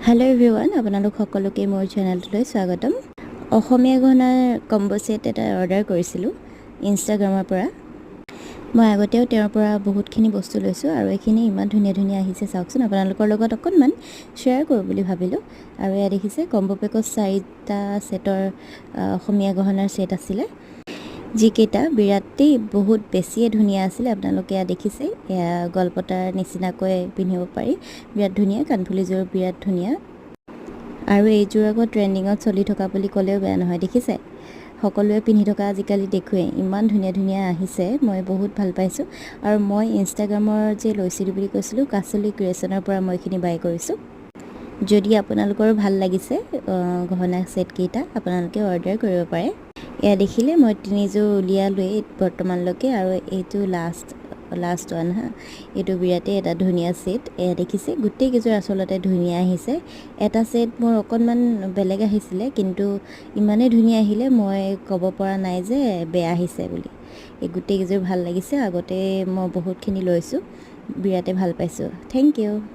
hello everyone আপোনালোক সকলোকে মোৰ চেনেললৈ স্বাগতম অসমীয়া গহনাৰ কম্বো সেট এটা অৰ্ডাৰ কৰিছিলোঁ ইনষ্টাগ্ৰামৰ পৰা মই আগতেও তেওঁৰ পৰা বহুতখিনি বস্তু লৈছোঁ আৰু এইখিনি ইমান ধুনীয়া ধুনীয়া আহিছে চাওকচোন আপোনালোকৰ লগত অকণমান শ্বেয়াৰ কৰোঁ বুলি ভাবিলোঁ আৰু এয়া দেখিছে কম্বো পেকত 4টা সেটৰ অসমীয়া গহনাৰ সেট আছিলে যিকেইটা বিৰাটেই বহুত বেছিয়ে ধুনীয়া আছিলে আপোনালোকে দেখিছে এয়া গলপতাৰ নিচিনাকৈ পিন্ধিব পাৰি বিৰাট ধুনীয়া কানফুলিযোৰ বিৰাট ধুনীয়া আৰু এইযোৰ আকৌ ট্ৰেন্ডিঙত চলি থকা বুলি ক'লেও বেয়া নহয় দেখিছে সকলোৱে পিন্ধি থকা আজিকালি দেখুৱে ইমান ধুনীয়া ধুনীয়া আহিছে মই বহুত ভাল পাইছোঁ আৰু মই ইনষ্টাগ্ৰামৰ যে লৈছিলোঁ বুলি কৈছিলোঁ কাছলি ক্ৰিয়েশ্যনৰ পৰা মই এইখিনি বাই কৰিছোঁ যদি আপোনালোকৰ ভাল লাগিছে গহনা সেট কেইটা আপোনালোকে অৰ্ডাৰ কৰিব পাৰে এয়া দেখিলে মই তিনিযোৰ উলিয়ালোৱে বৰ্তমানলৈকে আৰু এইটো লাষ্ট ওৱান হা এইটো বিৰাটেই এটা ধুনীয়া সেট এয়া দেখিছে গোটেই কেইযোৰ আচলতে ধুনীয়া আহিছে এটা সেট মোৰ অকণমান বেলেগ আহিছিলে কিন্তু ইমানেই ধুনীয়া আহিলে মই ক'ব পৰা নাই যে বেয়া আহিছে বুলি এই গোটেই কেইযোৰ ভাল লাগিছে আগতে মই বহুতখিনি লৈছোঁ বিৰাটেই ভাল পাইছোঁ থেংক ইউ